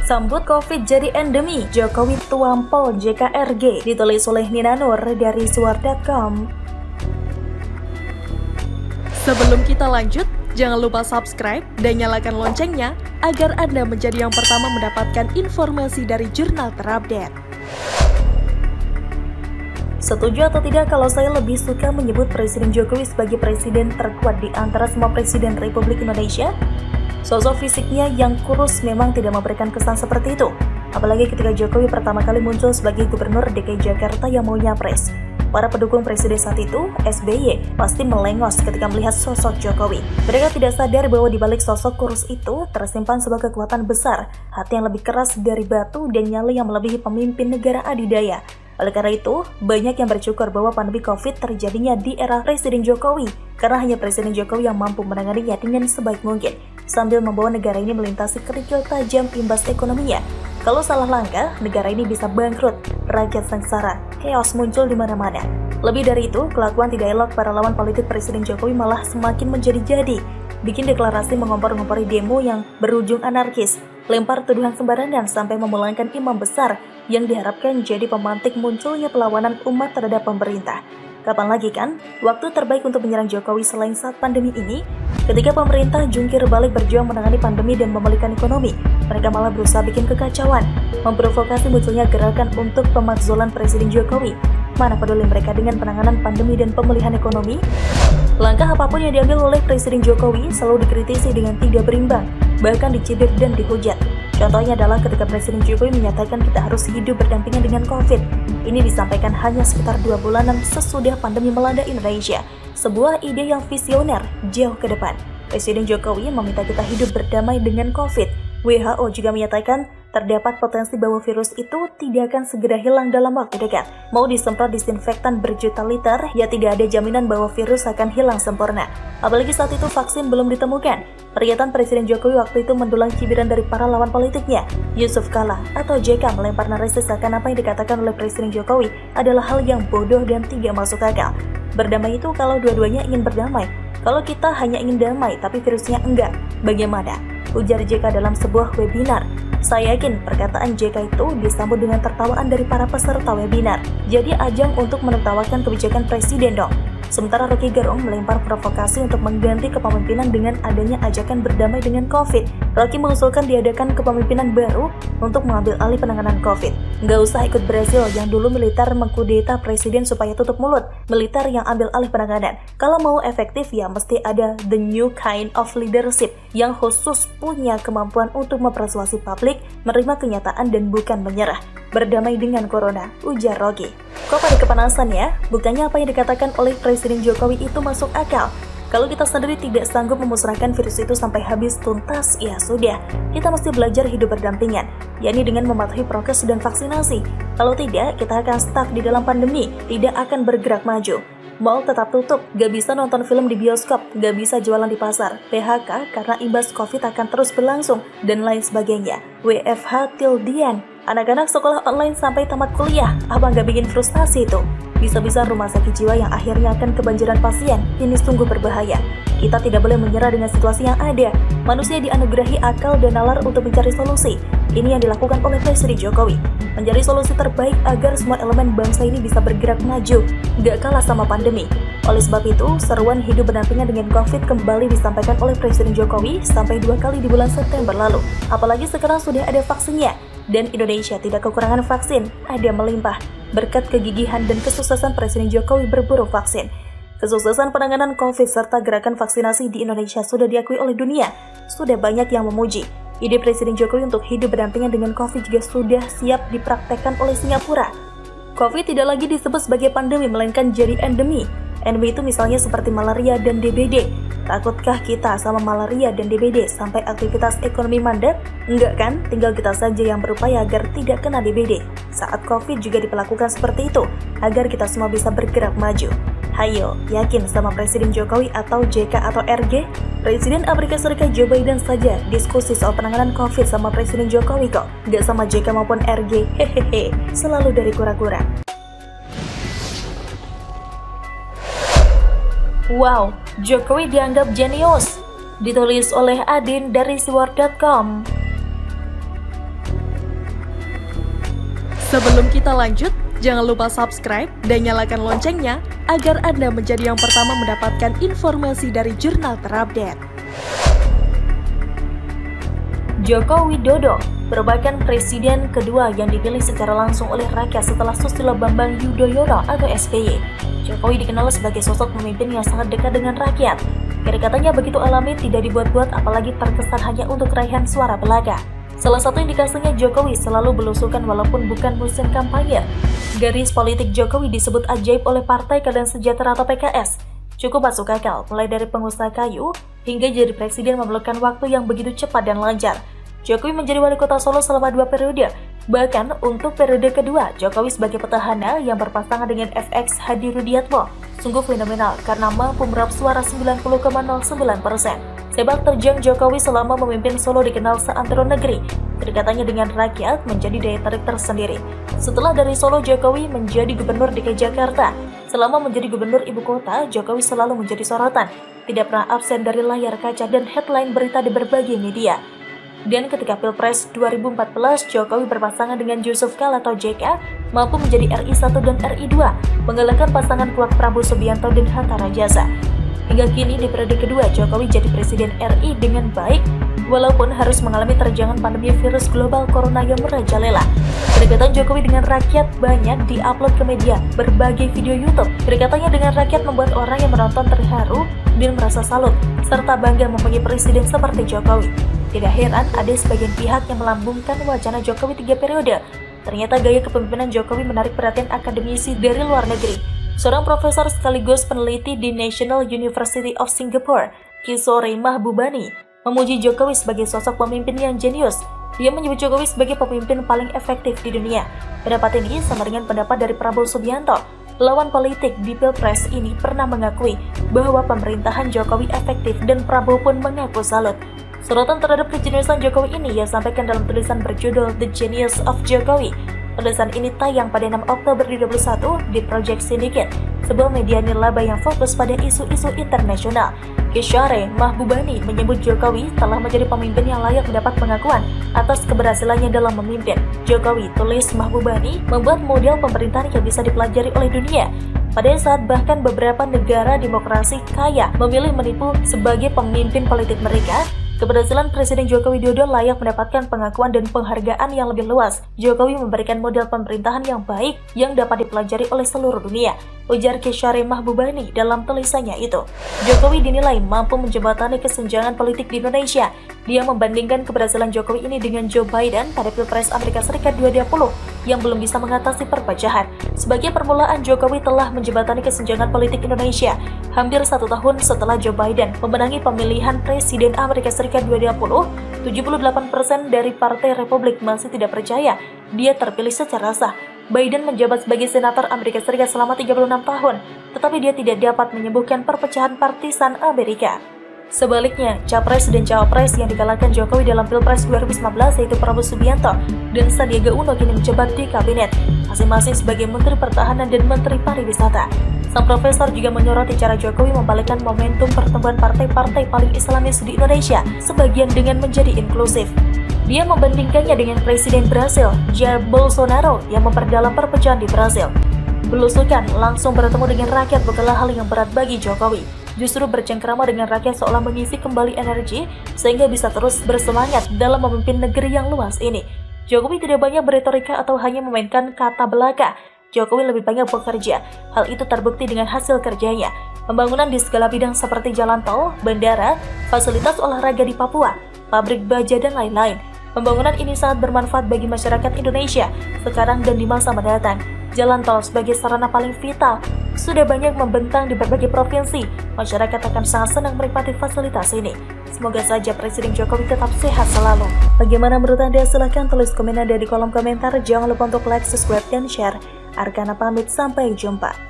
Sambut Covid jadi endemi, Jokowi tuampol JKRG, ditulis oleh Nina Nur dari suar.com. Sebelum kita lanjut, jangan lupa subscribe dan nyalakan loncengnya agar Anda menjadi yang pertama mendapatkan informasi dari jurnal terupdate. Setuju atau tidak kalau saya lebih suka menyebut Presiden Jokowi sebagai presiden terkuat di antara semua presiden Republik Indonesia? Sosok fisiknya yang kurus memang tidak memberikan kesan seperti itu. Apalagi ketika Jokowi pertama kali muncul sebagai gubernur DKI Jakarta yang mau nyapres. Para pendukung presiden saat itu, SBY, pasti melengos ketika melihat sosok Jokowi. Mereka tidak sadar bahwa di balik sosok kurus itu tersimpan sebuah kekuatan besar, hati yang lebih keras dari batu dan nyali yang melebihi pemimpin negara adidaya. Oleh karena itu, banyak yang bersyukur bahwa pandemi COVID terjadinya di era Presiden Jokowi, karena hanya Presiden Jokowi yang mampu menanganinya dengan sebaik mungkin, sambil membawa negara ini melintasi kerikil tajam imbas ekonominya. Kalau salah langkah, negara ini bisa bangkrut, rakyat sengsara, chaos muncul di mana-mana. Lebih dari itu, kelakuan tidak elok para lawan politik Presiden Jokowi malah semakin menjadi-jadi, bikin deklarasi mengompor-ngompori demo yang berujung anarkis, lempar tuduhan sembarangan sampai memulangkan imam besar yang diharapkan jadi pemantik munculnya perlawanan umat terhadap pemerintah. Kapan lagi kan waktu terbaik untuk menyerang Jokowi selain saat pandemi ini? Ketika pemerintah jungkir balik berjuang menangani pandemi dan memulihkan ekonomi, mereka malah berusaha bikin kekacauan, memprovokasi munculnya gerakan untuk pemakzulan Presiden Jokowi. Mana peduli mereka dengan penanganan pandemi dan pemulihan ekonomi? Langkah apapun yang diambil oleh Presiden Jokowi selalu dikritisi dengan tidak berimbang, bahkan dicibir dan dihujat. Contohnya adalah ketika Presiden Jokowi menyatakan kita harus hidup berdampingan dengan COVID. Ini disampaikan hanya sekitar 2 bulanan sesudah pandemi melanda Indonesia. Sebuah ide yang visioner jauh ke depan. Presiden Jokowi meminta kita hidup berdamai dengan COVID. WHO juga menyatakan terdapat potensi bahwa virus itu tidak akan segera hilang dalam waktu dekat. Mau disemprot disinfektan berjuta liter, ya tidak ada jaminan bahwa virus akan hilang sempurna. Apalagi saat itu vaksin belum ditemukan. Pernyataan Presiden Jokowi waktu itu mendulang cibiran dari para lawan politiknya. Yusuf Kala atau JK melempar narasi seakan apa yang dikatakan oleh Presiden Jokowi adalah hal yang bodoh dan tidak masuk akal. Berdamai itu kalau dua-duanya ingin berdamai. Kalau kita hanya ingin damai tapi virusnya enggak, bagaimana? Ujar JK dalam sebuah webinar. Saya yakin perkataan JK itu disambut dengan tertawaan dari para peserta webinar. Jadi ajang untuk menertawakan kebijakan presiden dong. Sementara Rocky Gerung melempar provokasi untuk mengganti kepemimpinan dengan adanya ajakan berdamai dengan COVID. Rocky mengusulkan diadakan kepemimpinan baru untuk mengambil alih penanganan COVID. Nggak usah ikut Brasil yang dulu militer mengkudeta presiden supaya tutup mulut. Militer yang ambil alih penanganan. Kalau mau efektif ya mesti ada the new kind of leadership yang khusus punya kemampuan untuk mempersuasi publik menerima kenyataan dan bukan menyerah. Berdamai dengan corona, ujar Rocky. Kok pada kepanasan ya? Bukannya apa yang dikatakan oleh Presiden Jokowi itu masuk akal? Kalau kita sendiri tidak sanggup memusnahkan virus itu sampai habis tuntas, ya sudah. Kita mesti belajar hidup berdampingan, yakni dengan mematuhi prokes dan vaksinasi. Kalau tidak, kita akan stuck di dalam pandemi, tidak akan bergerak maju. Mall tetap tutup, gak bisa nonton film di bioskop, gak bisa jualan di pasar, PHK karena imbas COVID akan terus berlangsung, dan lain sebagainya. WFH till the end. Anak-anak sekolah online sampai tamat kuliah, apa nggak bikin frustasi itu? Bisa-bisa rumah sakit jiwa yang akhirnya akan kebanjiran pasien, ini sungguh berbahaya. Kita tidak boleh menyerah dengan situasi yang ada. Manusia dianugerahi akal dan nalar untuk mencari solusi. Ini yang dilakukan oleh Presiden Jokowi. Mencari solusi terbaik agar semua elemen bangsa ini bisa bergerak maju, nggak kalah sama pandemi. Oleh sebab itu, seruan hidup berdampingan dengan COVID kembali disampaikan oleh Presiden Jokowi sampai 2 kali di bulan September lalu. Apalagi sekarang sudah ada vaksinnya. Dan Indonesia tidak kekurangan vaksin, ada melimpah. Berkat kegigihan dan kesuksesan Presiden Jokowi berburu vaksin. Kesuksesan penanganan COVID serta gerakan vaksinasi di Indonesia sudah diakui oleh dunia. Sudah banyak yang memuji. Ide Presiden Jokowi untuk hidup berdampingan dengan COVID juga sudah siap dipraktekkan oleh Singapura. COVID tidak lagi disebut sebagai pandemi, melainkan jadi endemi. Endemi itu misalnya seperti malaria dan DBD. Takutkah kita sama malaria dan DBD sampai aktivitas ekonomi mandek? Enggak kan? Tinggal kita saja yang berupaya agar tidak kena DBD. Saat COVID juga diperlakukan seperti itu, agar kita semua bisa bergerak maju. Hayo, yakin sama Presiden Jokowi atau JK atau RG? Presiden Amerika Serikat Joe Biden saja diskusi soal penanganan COVID sama Presiden Jokowi kok. Nggak sama JK maupun RG, hehehe, selalu dari kura-kura. Wow, Jokowi dianggap jenius. Ditulis oleh Adin dari suar.com. Sebelum kita lanjut, jangan lupa subscribe dan nyalakan loncengnya agar Anda menjadi yang pertama mendapatkan informasi dari jurnal terupdate. Joko Widodo merupakan presiden kedua yang dipilih secara langsung oleh rakyat setelah Susilo Bambang Yudhoyono atau SBY. Jokowi dikenal sebagai sosok pemimpin yang sangat dekat dengan rakyat. Kedekatannya begitu alami, tidak dibuat-buat, apalagi terkesan hanya untuk raihan suara belaka. Salah satu indikasinya Jokowi selalu belusukan walaupun bukan musim kampanye. Garis politik Jokowi disebut ajaib oleh Partai Keadilan Sejahtera atau PKS. Cukup masuk akal, mulai dari pengusaha kayu hingga jadi presiden memerlukan waktu yang begitu cepat dan lancar. Jokowi menjadi wali kota Solo selama 2 periode. Bahkan untuk periode kedua, Jokowi sebagai petahana yang berpasangan dengan FX Hadi Rudiatmo sungguh fenomenal karena mampu meraup suara 90,09%. Sepak terjang Jokowi selama memimpin Solo dikenal seantero negeri. Kedekatannya dengan rakyat menjadi daya tarik tersendiri. Setelah dari Solo, Jokowi menjadi gubernur DKI Jakarta. Selama menjadi gubernur ibu kota, Jokowi selalu menjadi sorotan. Tidak pernah absen dari layar kaca dan headline berita di berbagai media. Dan ketika Pilpres 2014, Jokowi berpasangan dengan Yusuf Kala atau JK, mampu menjadi RI 1 dan RI 2, mengalahkan pasangan kuat Prabowo Subianto dan Hatta Rajasa. Hingga kini di periode kedua, Jokowi jadi presiden RI dengan baik, walaupun harus mengalami terjangan pandemi virus global corona yang merajalela. Kedekatan Jokowi dengan rakyat banyak diupload ke media, berbagai video YouTube. Kedekatannya dengan rakyat membuat orang yang menonton terharu dan merasa salut, serta bangga mempunyai presiden seperti Jokowi. Tidak heran ada sebagian pihak yang melambungkan wacana Jokowi 3 periode. Ternyata gaya kepemimpinan Jokowi menarik perhatian akademisi dari luar negeri. Seorang profesor sekaligus peneliti di National University of Singapore, Kishore Mahbubani, memuji Jokowi sebagai sosok pemimpin yang jenius. Dia menyebut Jokowi sebagai pemimpin paling efektif di dunia. Pendapat ini sama dengan pendapat dari Prabowo Subianto. Lawan politik di Pilpres ini pernah mengakui bahwa pemerintahan Jokowi efektif dan Prabowo pun mengaku salut. Sorotan terhadap kejeniusan Jokowi ini ia sampaikan dalam tulisan berjudul The Genius of Jokowi. Tulisan ini tayang pada 6 Oktober 2021 di Project Syndicate, sebuah media nirlaba yang fokus pada isu-isu internasional. Kishore Mahbubani menyebut Jokowi telah menjadi pemimpin yang layak mendapat pengakuan atas keberhasilannya dalam memimpin. Jokowi, tulis Mahbubani, membuat model pemerintahan yang bisa dipelajari oleh dunia. Pada saat bahkan beberapa negara demokrasi kaya memilih menipu sebagai pemimpin politik mereka, keberhasilan Presiden Joko Widodo layak mendapatkan pengakuan dan penghargaan yang lebih luas. Jokowi memberikan model pemerintahan yang baik yang dapat dipelajari oleh seluruh dunia, ujar Kishore Mahbubani dalam tulisannya itu. Jokowi dinilai mampu menjembatani kesenjangan politik di Indonesia. Dia membandingkan keberhasilan Jokowi ini dengan Joe Biden pada Pilpres Amerika Serikat 2020 yang belum bisa mengatasi perpecahan. Sebagai permulaan, Jokowi telah menjembatani kesenjangan politik Indonesia. Hampir 1 tahun setelah Joe Biden memenangi pemilihan Presiden Amerika Serikat 2020, 78% dari Partai Republik masih tidak percaya dia terpilih secara sah. Biden menjabat sebagai senator Amerika Serikat selama 36 tahun, tetapi dia tidak dapat menyembuhkan perpecahan partisan Amerika. Sebaliknya, Capres dan Cawapres yang dikalahkan Jokowi dalam Pilpres 2019 yaitu Prabowo Subianto dan Sandiaga Uno kini menjabat di kabinet, masing-masing sebagai Menteri Pertahanan dan Menteri Pariwisata. Sang profesor juga menyoroti cara Jokowi membalikkan momentum pertumbuhan partai-partai paling Islamis di Indonesia, sebagian dengan menjadi inklusif. Dia membandingkannya dengan Presiden Brasil, Jair Bolsonaro, yang memperdalam perpecahan di Brasil. Belusukan langsung bertemu dengan rakyat bukanlah hal yang berat bagi Jokowi. Justru bercengkrama dengan rakyat seolah mengisi kembali energi sehingga bisa terus bersemangat dalam memimpin negeri yang luas ini. Jokowi tidak banyak berretorika atau hanya memainkan kata belaka. Jokowi lebih banyak bekerja. Hal itu terbukti dengan hasil kerjanya. Pembangunan di segala bidang seperti jalan tol, bandara, fasilitas olahraga di Papua, pabrik baja, dan lain-lain. Pembangunan ini sangat bermanfaat bagi masyarakat Indonesia sekarang dan di masa mendatang. Jalan tol sebagai sarana paling vital sudah banyak membentang di berbagai provinsi. Masyarakat akan sangat senang menikmati fasilitas ini. Semoga saja Presiden Jokowi tetap sehat selalu. Bagaimana menurut Anda? Silahkan tulis komen Anda di kolom komentar. Jangan lupa untuk like, subscribe, dan share. Arkana pamit, sampai jumpa.